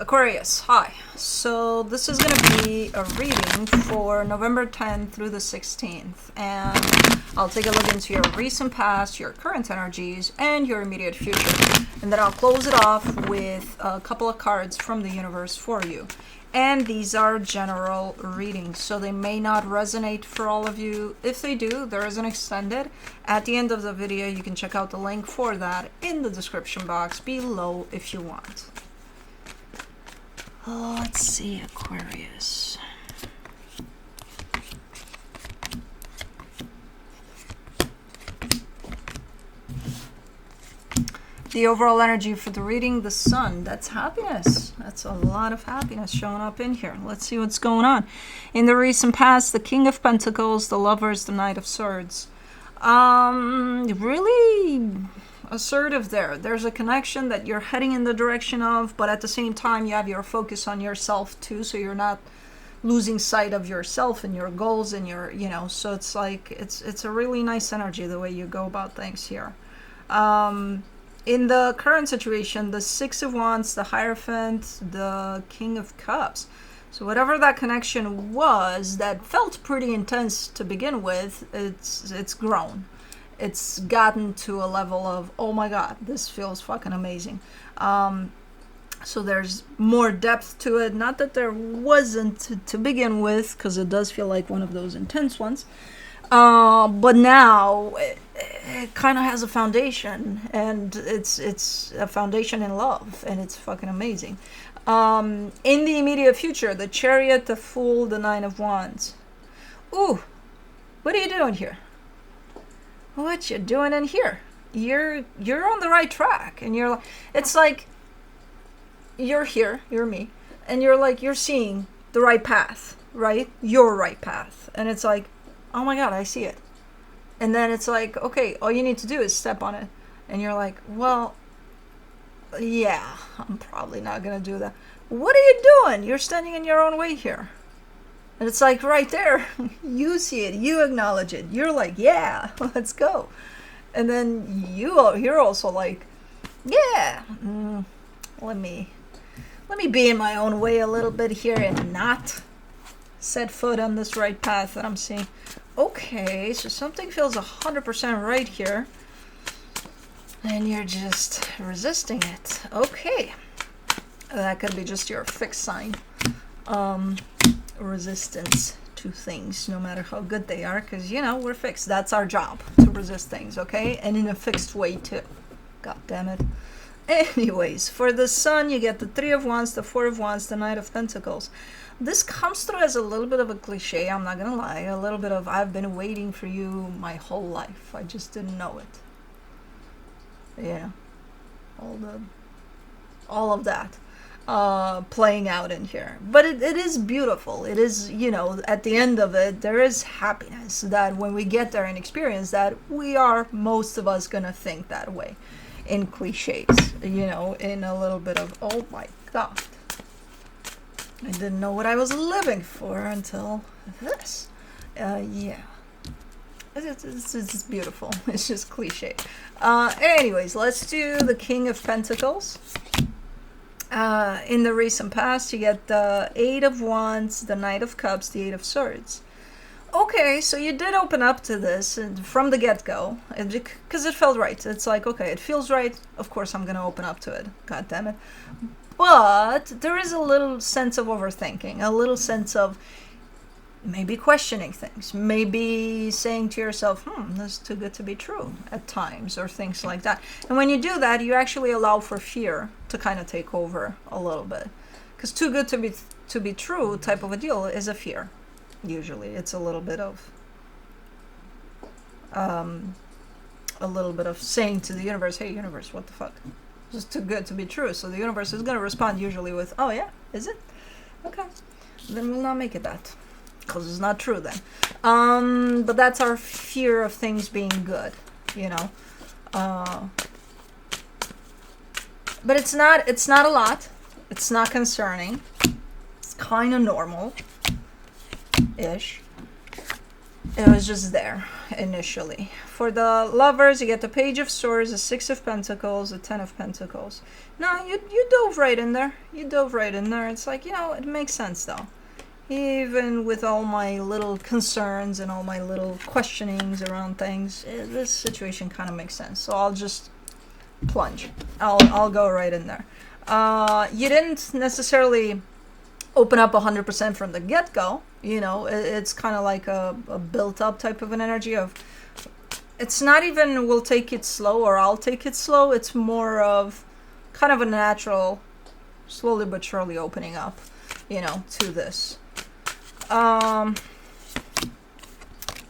Aquarius, hi. So this is going to be a reading for November 10th through the 16th. And I'll take a look into your recent past, your current energies, and your immediate future. And then I'll close it off with a couple of cards from the universe for you. And these are general readings, so they may not resonate for all of you. If they do, there is an extended. At the end of the video, you can check out the link for that in the description box below if you want. Let's see, Aquarius. The overall energy for the reading, the sun, that's happiness. That's a lot of happiness showing up in here. Let's see what's going on. In the recent past, the King of Pentacles, the Lovers, the Knight of Swords. Really assertive there. There's a connection that you're heading in the direction of, but at the same time, you have your focus on yourself too, so you're not losing sight of yourself and your goals and your, so it's like, it's a really nice energy the way you go about things here. In the current situation, the Six of Wands, the Hierophant, the King of Cups. So whatever that connection was that felt pretty intense to begin with, it's grown. It's gotten to a level of, oh my god, this feels fucking amazing. So there's more depth to it. Not that there wasn't to begin with, because it does feel like one of those intense ones. But now it kind of has a foundation, and it's a foundation in love, and it's fucking amazing. In the immediate future, the Chariot, the Fool, the Nine of Wands. Ooh, what are you doing here? What you doing in here? You're on the right track, and it's like you're here, you're me, and you're seeing the right path, right? Your right path, and it's like, oh my god, I see it. And then it's like, okay, all you need to do is step on it, and you're like, well, yeah, I'm probably not gonna do that. What are you doing? You're standing in your own way here. And it's like right there, you see it, you acknowledge it. You're like, yeah, let's go. And then you're also like, yeah, let me be in my own way a little bit here and not set foot on this right path that I'm seeing. Okay, so something feels 100% right here. And you're just resisting it. Okay. That could be just your fixed sign. Resistance to things, no matter how good they are, because we're fixed. That's our job, to resist things, okay? And in a fixed way too. God damn it. Anyways, for the Sun, you get the Three of Wands, the Four of Wands, the Knight of Pentacles. This comes through as a little bit of a cliche, I'm not gonna lie. A little bit of, I've been waiting for you my whole life, I just didn't know it. Yeah, all of that playing out in here, but it is beautiful. It is, at the end of it, there is happiness that when we get there and experience that, we are, most of us, gonna think that way in cliches, in a little bit of, oh my god, I didn't know what I was living for until this. Yeah, it's beautiful. It's just cliche. Anyways, let's do the King of Pentacles. In the recent past, you get the Eight of Wands, the Knight of Cups, the Eight of Swords. Okay, so you did open up to this from the get-go, because it felt right. It's like, okay, it feels right, of course I'm going to open up to it. God damn it. But there is a little sense of overthinking, a little sense of maybe questioning things, maybe saying to yourself, this is too good to be true at times, or things like that. And when you do that, you actually allow for fear to kind of take over a little bit, because too good to be true type of a deal is a fear. Usually it's a little bit of saying to the universe, hey universe, what the fuck, this is too good to be true. So the universe is going to respond usually with, oh yeah, is it? Okay, then we'll not make it that, because it's not true then. But that's our fear of things being good, but it's not a lot. It's not concerning. It's kind of normal ish. It was just there initially. For the lovers, you get the Page of Swords, the Six of Pentacles, the Ten of Pentacles. No, you dove right in there. You dove right in there. It's like, you know, it makes sense though. Even with all my little concerns and all my little questionings around things, this situation kind of makes sense. So I'll just plunge. I'll go right in there. You didn't necessarily open up 100% from the get-go. You know, it's kind of like a built-up type of an energy of, it's not even we'll take it slow or I'll take it slow. It's more of kind of a natural, slowly but surely opening up, you know, to this.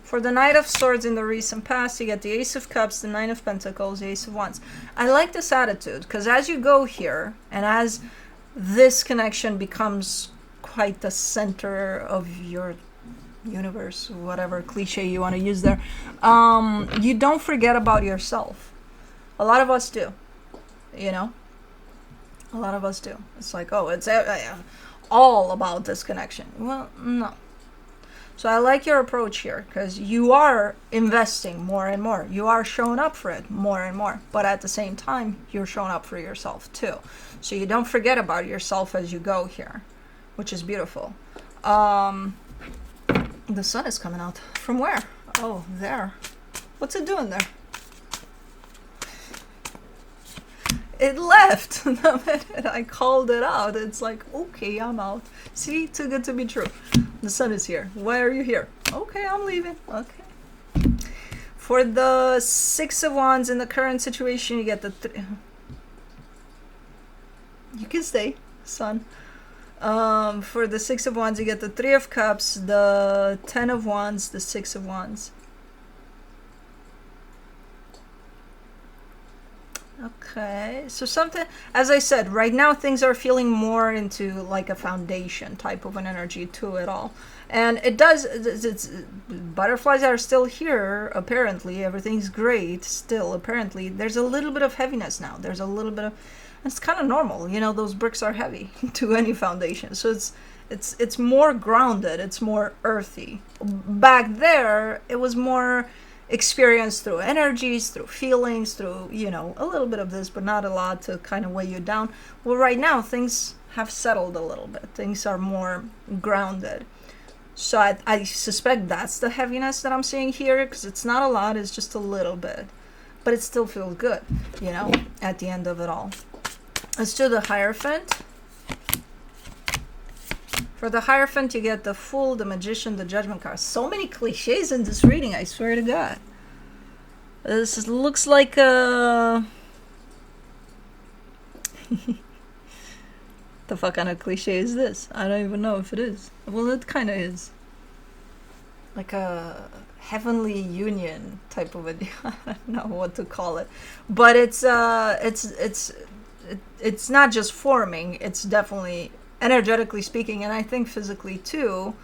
For the Knight of Swords in the recent past, you get the Ace of Cups, the Nine of Pentacles, the Ace of Wands. I like this attitude, because as you go here, and as this connection becomes quite the center of your universe, whatever cliche you want to use there, you don't forget about yourself. A lot of us do, you know? A lot of us do. It's like, oh, it's all about this connection. Well, no. So I like your approach here, because you are investing more and more. You are showing up for it more and more. But at the same time, you're showing up for yourself too. So you don't forget about yourself as you go here, which is beautiful. The sun is coming out. From where? Oh, there. What's it doing there? It left the minute I called it out. It's like, okay, I'm out. See, too good to be true. The sun is here. Why are you here? Okay, I'm leaving. Okay. For the Six of Wands in the current situation, you get the you can stay, sun. For the Six of Wands, you get the Three of Cups, the Ten of Wands, the Six of Wands. Okay, so something, as I said, right now things are feeling more into like a foundation type of an energy to it all. And it does, it's butterflies are still here, apparently. Everything's great still, apparently. There's a little bit of heaviness now. There's a little bit of, it's kind of normal. You know, those bricks are heavy to any foundation. So it's more grounded. It's more earthy. Back there, it was more experienced through energies, through feelings, through, you know, a little bit of this, but not a lot to kind of weigh you down. Well, right now, things have settled a little bit. Things are more grounded. So I suspect that's the heaviness that I'm seeing here, because it's not a lot, it's just a little bit. But it still feels good, you know, at the end of it all. Let's do the Hierophant. For the Hierophant, you get the Fool, the Magician, the Judgment card. So many cliches in this reading, I swear to God. This looks like a... The fuck kind of cliche is this? I don't even know if it is. Well, it kind of is. Like a heavenly union type of a deal. I don't know what to call it. But it's not just forming, it's definitely... energetically speaking, and I think physically too.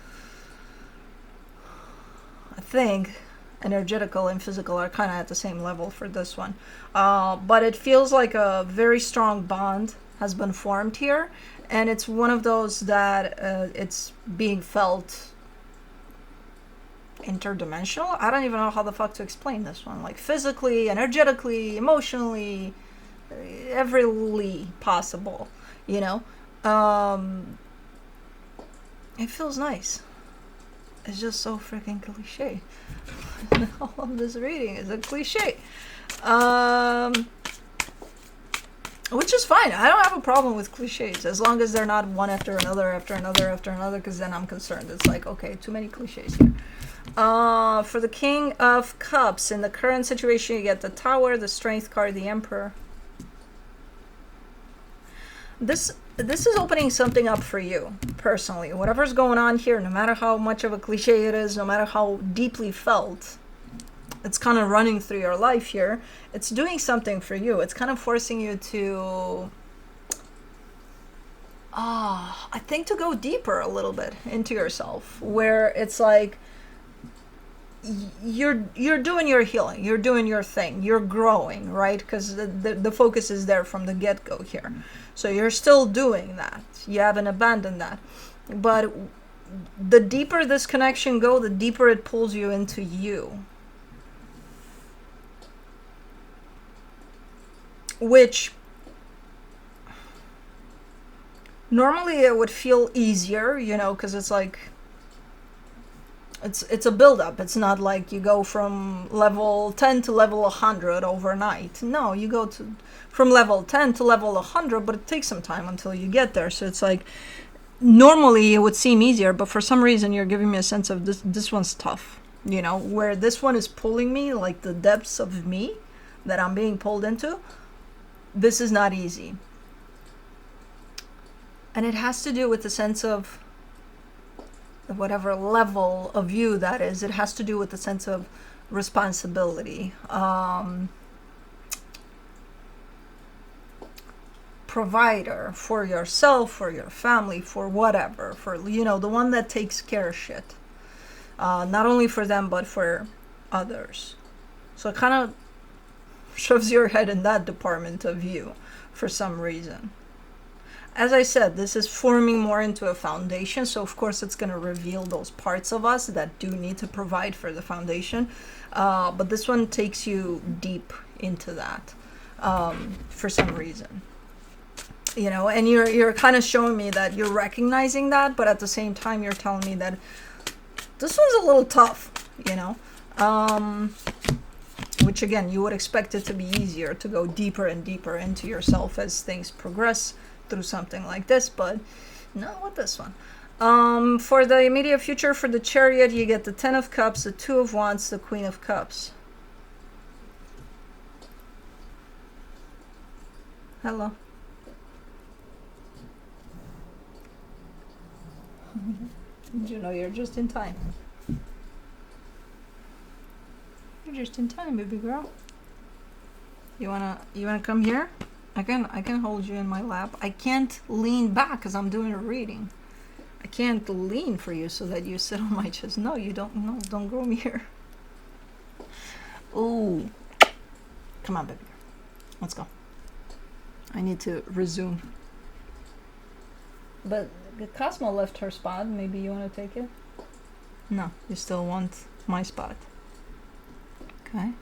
I think energetical and physical are kind of at the same level for this one. But it feels like a very strong bond has been formed here. And it's one of those that it's being felt interdimensional. I don't even know how the fuck to explain this one. Like physically, energetically, emotionally, every possible, you know? It feels nice. It's just so freaking cliche. All of this reading is a cliche. Which is fine. I don't have a problem with cliches, as long as they're not one after another, after another, after another, because then I'm concerned. It's like, okay, too many cliches here. For the King of Cups, in the current situation, you get the Tower, the Strength card, the Emperor. This is opening something up for you, personally. Whatever's going on here, no matter how much of a cliche it is, no matter how deeply felt, it's kind of running through your life here. It's doing something for you. It's kind of forcing you to, I think, to go deeper a little bit into yourself, where it's like, you're doing your healing, you're doing your thing, you're growing, right? Because the focus is there from the get-go here. So you're still doing that. You haven't abandoned that. But the deeper this connection go, the deeper it pulls you into you. Which normally it would feel easier, you know, because it's like it's a build-up. It's not like you go from level 10 to level 100 overnight. No, you go from level 10 to level 100, but it takes some time until you get there. So it's like normally it would seem easier, but for some reason you're giving me a sense of this one's tough, you know, where this one is pulling me, like the depths of me that I'm being pulled into. This is not easy. And it has to do with the sense of whatever level of you that is. It has to do with the sense of responsibility, provider for yourself, for your family, for whatever, for, you know, the one that takes care of shit, not only for them but for others. So it kind of shoves your head in that department of you for some reason. As I said, this is forming more into a foundation, so of course it's going to reveal those parts of us that do need to provide for the foundation, but this one takes you deep into that for some reason, you know. And you're kind of showing me that you're recognizing that, but at the same time you're telling me that this one's a little tough, you know, which again, you would expect it to be easier to go deeper and deeper into yourself as things progress through something like this, but not with this one. For the immediate future, for the Chariot, you get the 10 of Cups, the 2 of Wands, the Queen of Cups. Hello. Did you know you're just in time? You're just in time, baby girl. You wanna come here? I can hold you in my lap. I can't lean back because I'm doing a reading. I can't lean for you so that you sit on my chest. No, you don't. No, don't grow me here. Ooh. Come on, baby girl. Let's go. I need to resume. But the Cosmo left her spot. Maybe you want to take it? No, you still want my spot. Okay.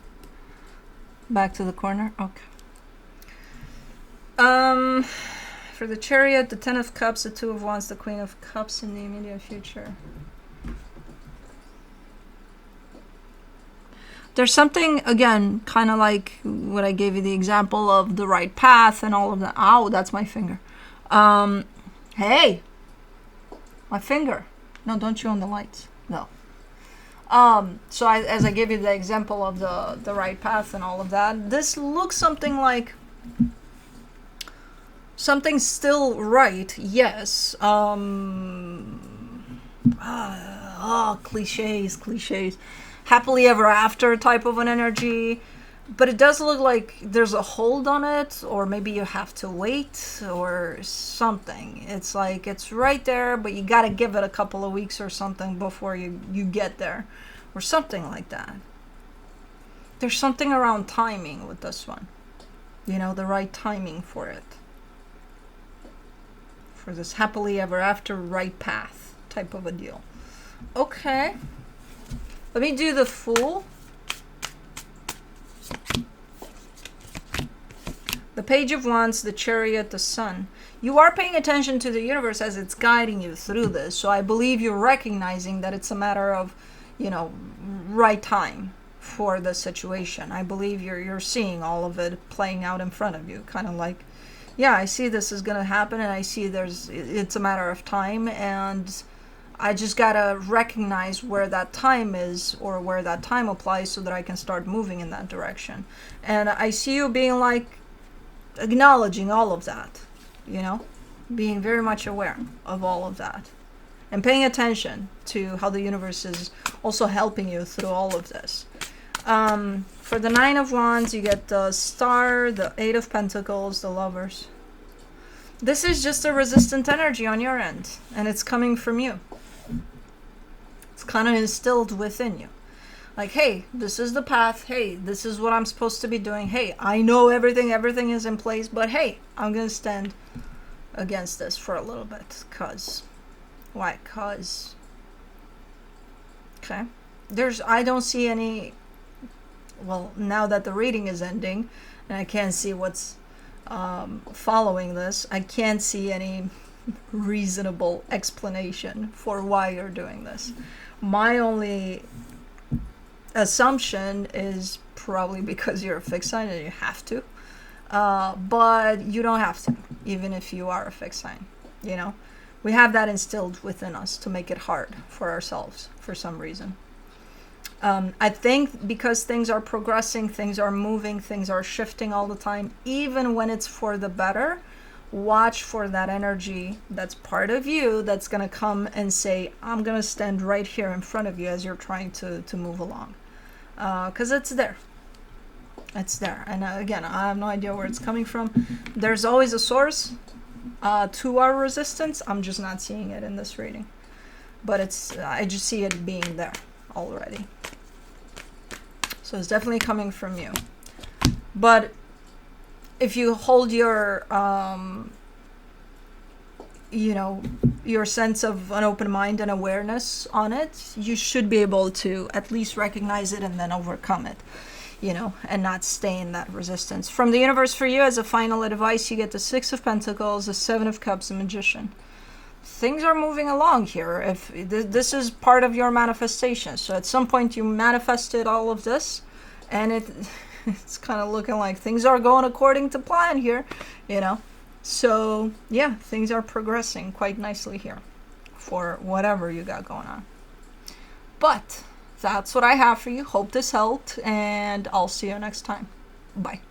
Back to the corner. Okay. For the Chariot, the 10 of Cups, the 2 of Wands, the Queen of Cups in the immediate future. There's something, again, kind of like what I gave you the example of the right path and all of that. Ow, that's my finger. Hey! My finger. No, don't you on the lights. No. So as I gave you the example of the right path and all of that, this looks something like something still right, yes. Cliches. Happily ever after type of an energy. But it does look like there's a hold on it, or maybe you have to wait or something. It's like it's right there, but you got to give it a couple of weeks or something before you get there, or something like that. There's something around timing with this one. You know, the right timing for it. For this happily ever after right path type of a deal. Okay. Let me do the Fool. The Page of Wands, the Chariot, the Sun. You are paying attention to the universe as it's guiding you through this. So I believe you're recognizing that it's a matter of, you know, right time for the situation. I believe you're seeing all of it playing out in front of you. Kind of like, yeah, I see this is going to happen, and I see it's a matter of time, and I just got to recognize where that time is, or where that time applies, so that I can start moving in that direction. And I see you being like, acknowledging all of that, you know, being very much aware of all of that, and paying attention to how the universe is also helping you through all of this. For the 9 of Wands, you get the Star, the 8 of Pentacles, the Lovers. This is just a resistant energy on your end, and it's coming from you. It's kind of instilled within you. Like, hey, this is the path. Hey, this is what I'm supposed to be doing. Hey, I know everything is in place, but hey, I'm going to stand against this for a little bit, because Why? Cause, okay, I don't see any, well, now that the reading is ending and I can't see what's following this, I can't see any reasonable explanation for why you're doing this. My only assumption is probably because you're a fixed sign and you have to, but you don't have to, even if you are a fixed sign. You know, we have that instilled within us to make it hard for ourselves for some reason. I think because things are progressing, things are moving, things are shifting all the time, even when it's for the better, watch for that energy that's part of you that's going to come and say, I'm going to stand right here in front of you as you're trying to move along. Because it's there. It's there. And again, I have no idea where it's coming from. There's always a source to our resistance. I'm just not seeing it in this reading. But I just see it being there already. So it's definitely coming from you. But if you hold your, your sense of an open mind and awareness on it, you should be able to at least recognize it and then overcome it, and not stay in that resistance. From the universe for you, as a final advice, you get the Six of Pentacles, the Seven of Cups, and Magician. Things are moving along here. If this is part of your manifestation, so at some point you manifested all of this, and it's kind of looking like things are going according to plan here, So yeah, things are progressing quite nicely here for whatever you got going on. But that's what I have for you. Hope this helped, and I'll see you next time. Bye.